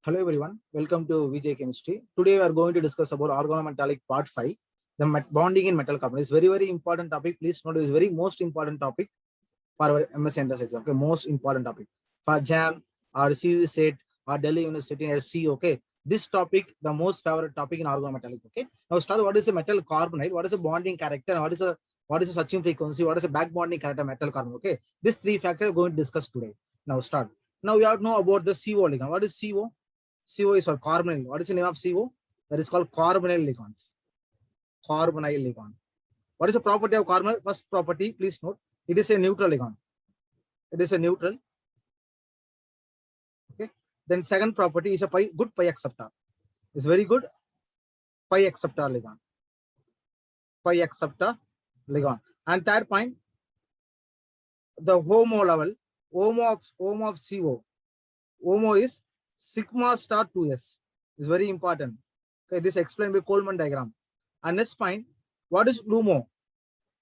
Hello everyone, welcome to VJ Chemistry. Today we are going to discuss about organometallic part 5, the bonding in metal carbon. It's very important topic. Please note, this is very most important topic for our MS Entrance exam. Okay, most important topic for JAM or CU set or Delhi University SC. Okay, this topic the most favorite topic in organometallic. Okay, now start. What is a metal carbonate? What is a bonding character? What is a searching frequency? What is a back bonding character of metal carbon? Okay, these three factors we are going to discuss today. Now start. Now we have to know about the CO ligand. What is CO? CO is for carbonyl. What is the name of CO? That is called carbonyl ligands. Carbonyl ligand. What is the property of carbonyl? First property, please note, it is a neutral ligand. It is a neutral. Okay. Then second property is a good pi acceptor. It's very good pi acceptor ligand. Pi acceptor ligand. And third point, the HOMO level. HOMO of CO. HOMO is sigma star 2s. Is very important. Okay, this explained by Coleman diagram. And next point, what is LUMO?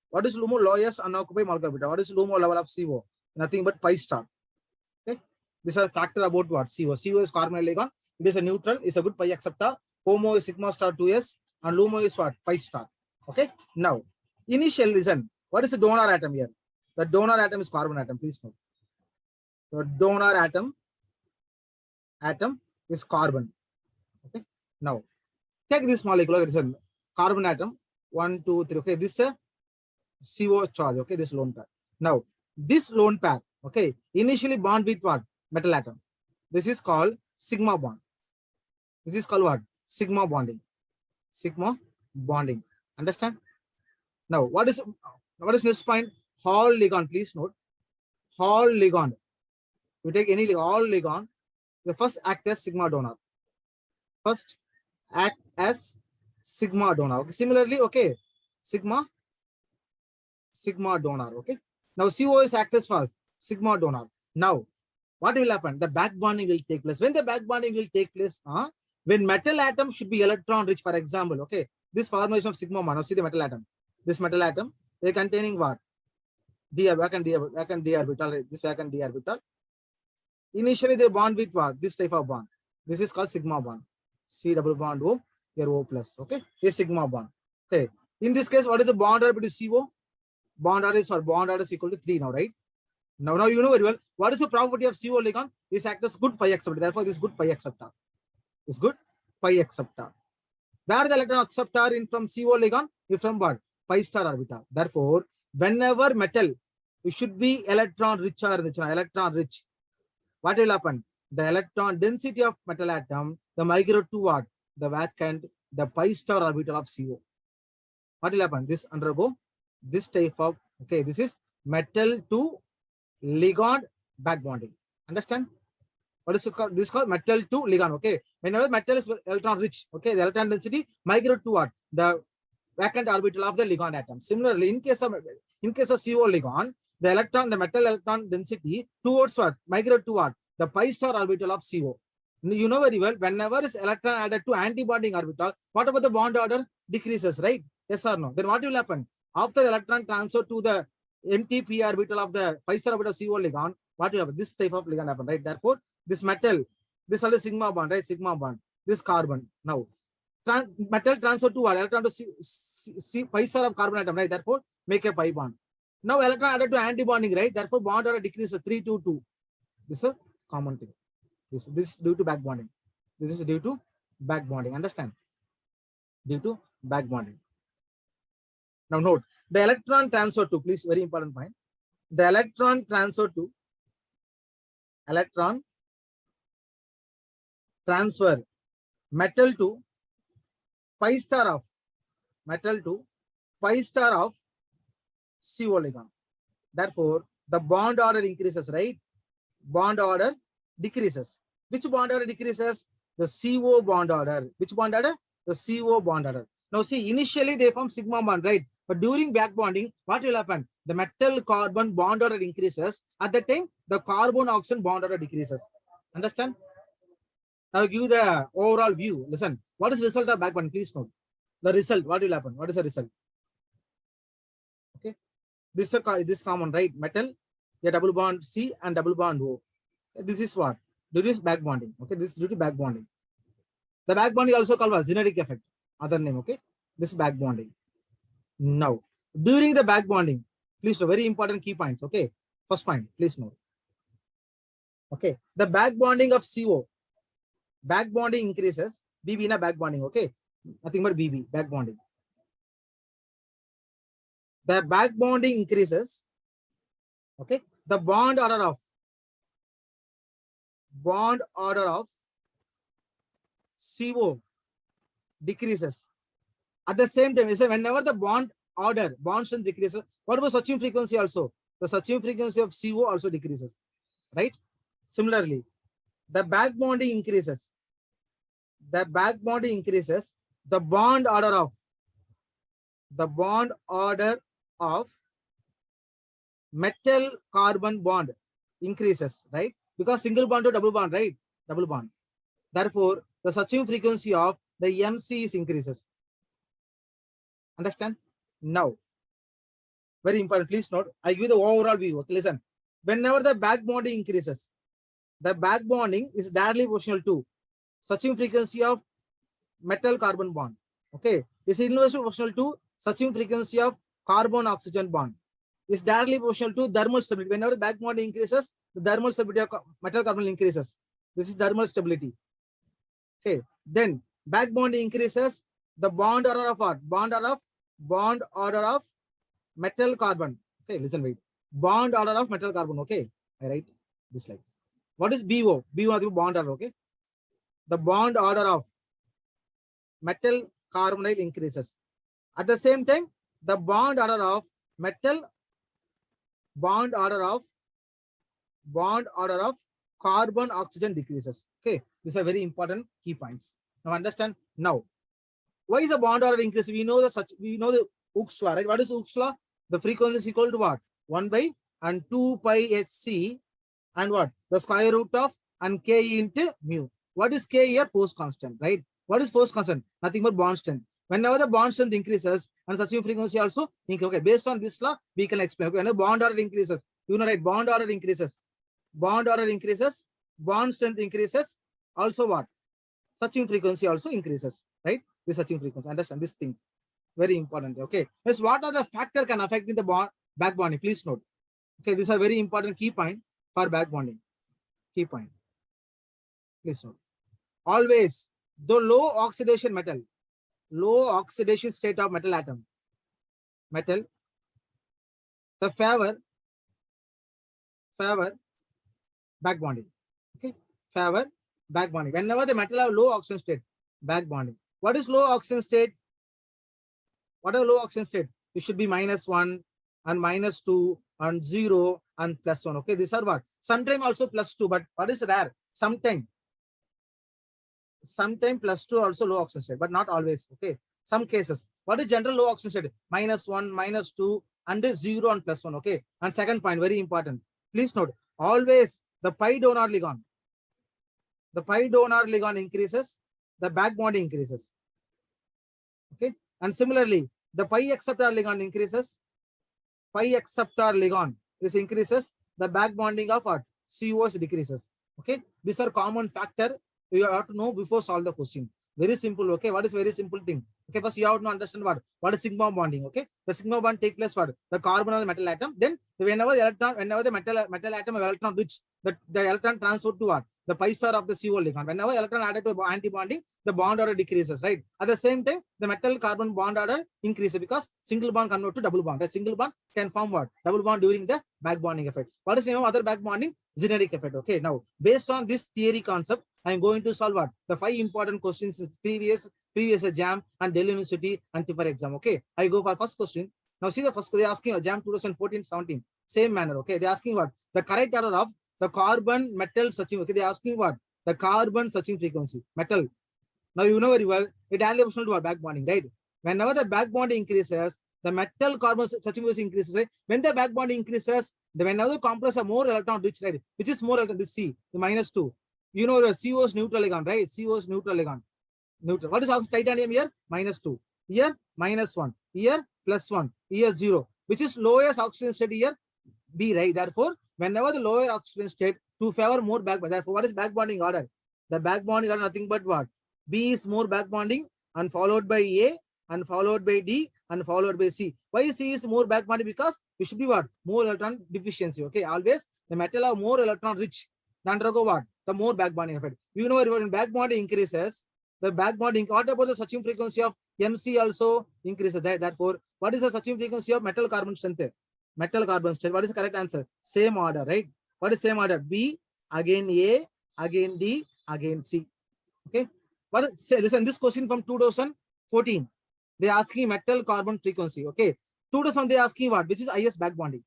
What is LUMO? Lowest unoccupied molecular orbital. What is LUMO level of CO? Nothing but pi star. Okay, these are factor about what CO. CO is carbonyl ligand. It is a neutral. It's a good pi acceptor. HOMO is sigma star 2s, and LUMO is what? Pi star. Okay. Now, initial listen. What is the donor atom here? The donor atom is carbon atom. Please note. The donor atom is carbon. Okay. Now, take this molecule. Listen, carbon atom. 1, 2, 3. Okay. This is a CO charge. Okay. This lone pair. Now, this lone pair. Okay. Initially bond with what? Metal atom. This is called sigma bond. This is called what? Sigma bonding. Sigma bonding. Understand? Now, what is next point? Hall ligand. Please note. Hall ligand. You take any Hall ligand. The first act as sigma donor. First act as sigma donor. Okay. Similarly, okay, sigma donor. Okay. Now CO is act as first sigma donor. Now, what will happen? The back bonding will take place. When the back bonding will take place, when metal atom should be electron rich, for example, okay, this formation of sigma bond. Now see the metal atom. This metal atom, they are containing what? Vacant d orbital. This vacant d orbital. Initially, they bond with what? This type of bond. This is called sigma bond. C double bond O, here O plus. Okay, this sigma bond. Okay. In this case, what is the bond order between CO? Bond order is for bond order is equal to 3 now, right? Now you know very well. What is the property of CO ligand? This acts as good pi acceptor. Therefore, this good pi acceptor. This good pi acceptor. Where the electron acceptor in from CO ligand is from what? Pi star orbital. Therefore, whenever metal, it should be electron rich or electron rich. What will happen? The electron density of metal atom, the migrate to what? The vacant, the pi star orbital of CO. What will happen? This undergo this type of, okay, this is metal to ligand back bonding. Understand? What is it called? This is called metal to ligand. Okay. Whenever metal is electron rich, okay, the electron density migrate to what? The vacant orbital of the ligand atom. Similarly, in case of CO ligand, the metal electron density towards what? Migrate to what? The pi star orbital of CO. You know very well, whenever is electron added to anti-bonding orbital, what about the bond order? Decreases, right? Yes or no? Then what will happen? After electron transfer to the empty p orbital of the pi star orbital of CO ligand, what will happen? This type of ligand happen, right? Therefore, this metal, this is a sigma bond, right? Sigma bond. This carbon. Now, metal transfer to what? Electron to pi star of carbon atom, right? Therefore, make a pi bond. Now electron added to anti-bonding, right? Therefore, bond order decreases 3 to 2. This is a common thing. This is due to back bonding. This is due to back bonding. Understand? Due to back bonding. Now note, the electron transfer to, please, very important point. The electron transfer to, metal to pi star of CO ligand. Therefore, the bond order increases, right? Bond order decreases. Which bond order decreases? The CO bond order. Which bond order? The CO bond order. Now see, initially they form sigma bond, right? But during back bonding, what will happen? The metal carbon bond order increases. At that time, the carbon oxygen bond order decreases. Understand? Now give the overall view. Listen, what is the result of back bonding? Please note. The result, what will happen? What is the result? Okay. This is common, right? Metal, a double bond C and double bond O. This is what? due to this back bonding. Okay, this is due to back bonding. The back bonding also called as Zinnerike effect, other name. Okay, this back bonding. Now, during the back bonding, please note very important key points. Okay, first point, please note. Okay, the back bonding of CO, back bonding increases. BB in a back bonding. Okay, nothing but BB, back bonding. The back bonding increases. Okay, the bond order of CO decreases. At the same time, whenever the bond strength decreases, what about switching frequency also? The switching frequency of CO also decreases, right? Similarly, the back bonding increases. The back bonding increases. The bond order of metal carbon bond increases, right? Because single bond to double bond, right? Double bond. Therefore, the switching frequency of the MC is increases. Understand? Now, very important, please note, I give the overall view. Okay, listen. Whenever the back bonding increases, the back bonding is directly proportional to switching frequency of metal carbon bond. Okay, is inversely proportional to switching frequency of carbon oxygen bond. Is directly proportional to thermal stability. Whenever the back bonding increases, the thermal stability of metal carbon increases. This is thermal stability. Okay, then back bonding increases. The bond order of what? Bond order of metal carbon. Okay, listen, wait. Bond order of metal carbon. Okay, I write this like. What is BO? BO is bond order. Okay, the bond order of metal carbonyl increases. At the same time, the bond order of carbon oxygen decreases. Okay, these are very important key points. Now understand. Now, why is the bond order increase? We know the Hooke's law, right? What is Hooke's law? The frequency is equal to what? 1 by and 2 pi hc and what? The square root of and k into mu. What is k here? Force constant, right? What is force constant? Nothing but bond strength. Whenever the bond strength increases and switching frequency also increases. Okay, based on this law, we can explain. Okay, when the bond order increases, you know, right? Bond order increases, bond strength increases. Also what? Switching frequency also increases, right? This switching frequency. Understand this thing. Very important. Okay. Yes, what are the factors can affect in the back bonding? Please note. Okay, these are very important key point for back bonding. Key point. Please note. Always the low oxidation state of metal atom. The favor back bonding. Okay, favor back bonding. Whenever the metal have low oxidation state, back bonding. What is low oxidation state? What are low oxidation state? It should be -1 and -2 and 0 and +1. Okay, these are what? Sometimes also +2, but what is rare? Sometimes +2 also low oxidation state, but not always. Okay, some cases. What is general low oxidation state? -1, -2 and 0 and +1. Okay, and second point, very important. Please note, always the pi donor ligand. The pi donor ligand increases, the back bonding increases. Okay, and similarly, the pi acceptor ligand increases. Pi acceptor ligand this increases. The back bonding of what? COs decreases. Okay, these are common factor you have to know before solve the question. Very simple. Okay, what is very simple thing? Okay, first you have to understand what is sigma bonding. Okay, the sigma bond take place what? The carbon of the metal atom. Then whenever the metal atom electron reach the electron transfer to what? The pi star of the CO ligand. Whenever electron added to anti-bonding, the bond order decreases, right? At the same time, the metal carbon bond order increases because single bond convert to double bond. A single bond can form what? Double bond during the back bonding effect. What is the name of other back bonding? Zinnerike effect. Okay, now based on this theory concept, I am going to solve what? The 5 important questions is previous exam and Delhi University and TIFR exam. Okay, I go for first question. Now see the first, they are asking exam 2014-17, same manner. Okay, they are asking what? The correct order of the carbon metal switching. Okay, they are asking what? The carbon switching frequency, metal. Now you know very well, it is proportional to our back bonding, right? Whenever the back bonding increases, the metal carbon switching frequency increases, right? When the back bonding increases, whenever the complex are more electron rich, right? Which is more electron, this C, the -2. You know the CO is neutral ligand, right? CO is neutral ligand. Neutral. What is titanium here? -2. Here -1. Here +1. Here 0. Which is lowest oxidation state here? B, right? Therefore, whenever the lower oxidation state to favor more back bonding. Therefore, what is back bonding order? The back bonding order nothing but what? B is more back bonding and followed by A and followed by D and followed by C. Why C is more back bonding? Because it should be what? More electron deficiency. Okay, always the metal are more electron rich. Then undergo what? The more back bonding effect. You know when back bonding increases, the back bonding. What about the searching frequency of MC also increases? Therefore, what is the searching frequency of metal carbon strength? Metal carbon strength. What is the correct answer? Same order, right? What is same order? B again A again D again C. Okay. What is, say, listen, this question from 2014. They are asking metal carbon frequency. Okay. 2000 they are asking what? Which is IS back bonding.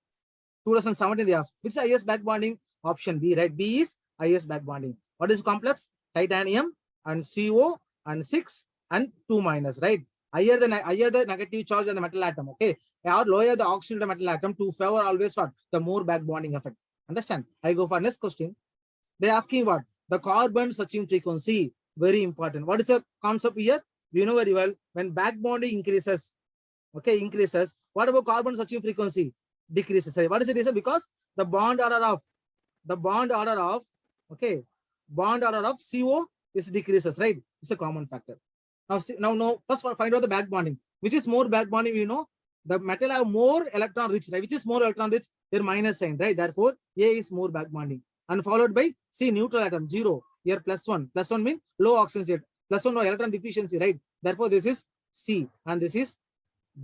2017 they asked which is IS back bonding? Option B, right? B is IS back bonding. What is complex? Titanium and CO and 6 and 2 minus, right? Higher the negative charge on the metal atom, okay? Or lower the oxygen of the metal atom to favor always what? The more back bonding effect. Understand? I go for next question. They're asking what? The carbon searching frequency. Very important. What is the concept here? We know very well. When back bonding increases, okay, increases. What about carbon searching frequency? Decreases. Sorry, what is the reason? Because the bond order of okay, bond order of CO is decreases, right? It's a common factor. Now, see, now first find out the back bonding. Which is more back bonding? We know the metal have more electron rich, right? Which is more electron rich? Their minus sign, right? Therefore, A is more back bonding, and followed by C neutral atom 0. Here +1. +1 means low oxygen state. +1 no electron deficiency, right? Therefore, this is C and this is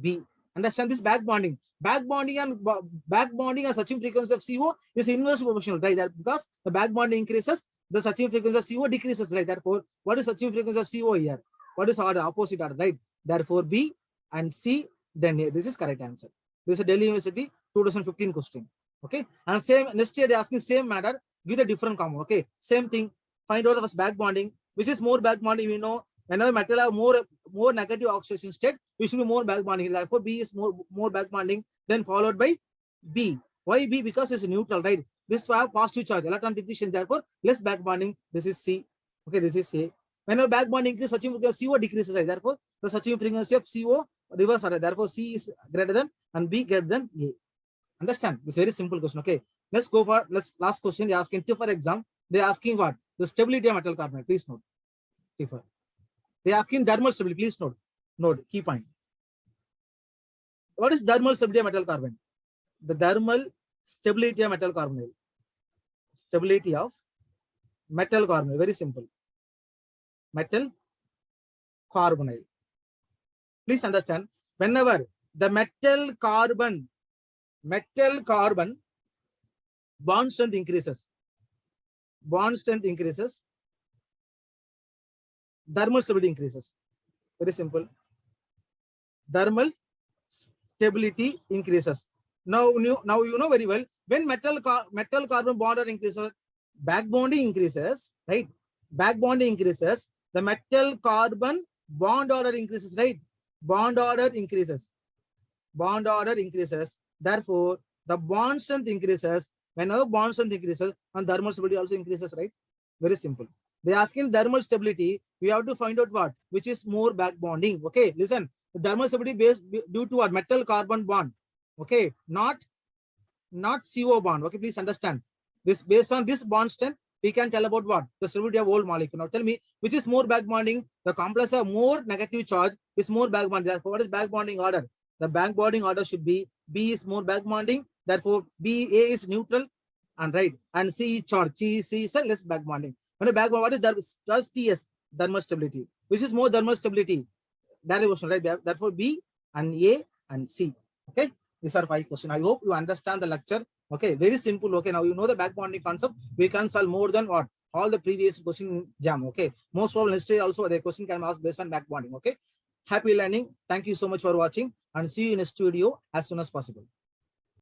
B. Understand this back bonding. Back bonding and searching frequency of CO is inversely proportional, right? That because the back bonding increases, the searching frequency of CO decreases, right? Therefore, what is searching frequency of CO here? What is order? Opposite order, right? Therefore, B and C, then A. This is correct answer. This is a Delhi University 2015 question. Okay. And same next year, they're asking same matter, give a different compound. Okay. Same thing. Find out the first back bonding. Which is more back bonding? We know whenever metal have more negative oxidation state, we should be more back bonding. Therefore, B is more back bonding, then followed by B. Why B? Because it's neutral, right? This will have positive charge, electron deficient, therefore less back bonding. This is C. Okay, this is A. Whenever back bonding increases, searching frequency of CO decreases, right? Therefore, the searching frequency of CO reverse order. Therefore, C is greater than and B greater than A. Understand? This is very simple question. Okay, let's go for last question. They are asking TIFR exam. They are asking what? The stability of metal carbonate. Please note. TIFR. They are asking thermal stability. Please note. Note. Key point. What is thermal stability of metal carbonate? The thermal stability of metal carbonate. Stability of metal carbonate. Very simple. Metal carbonate. Please understand. Whenever the metal carbon bond strength increases, thermal stability increases. Very simple. Thermal stability increases. Now you know very well when metal carbon bond order increases, back bonding increases, right? Back bonding increases, the metal carbon bond order increases, right? Bond order increases. Therefore, the bond strength increases. Whenever bond strength increases, and thermal stability also increases, right? Very simple. They are asking thermal stability. We have to find out what, which is more back bonding. Okay, listen. The thermal stability based due to what? Metal carbon bond. Okay, not CO bond. Okay, please understand. This based on this bond strength, we can tell about what? The stability of whole molecule. Now tell me, which is more back bonding? The complex of more negative charge is more back bonding. Therefore, what is back bonding order? The back bonding order should be B is more back bonding. Therefore, B, A is neutral and right. And C is charge. C is less back bonding. When a back bond, what is that? Just TS, thermal stability. Which is more thermal stability? Derivation, right? Therefore, B and A and C. Okay. These are 5 questions. I hope you understand the lecture. Okay, very simple. Okay, now you know the back bonding concept. We can solve more than what all the previous question jam. Okay, most probably history also the question can be asked based on back bonding. Okay, happy learning. Thank you so much for watching and see you in next video as soon as possible.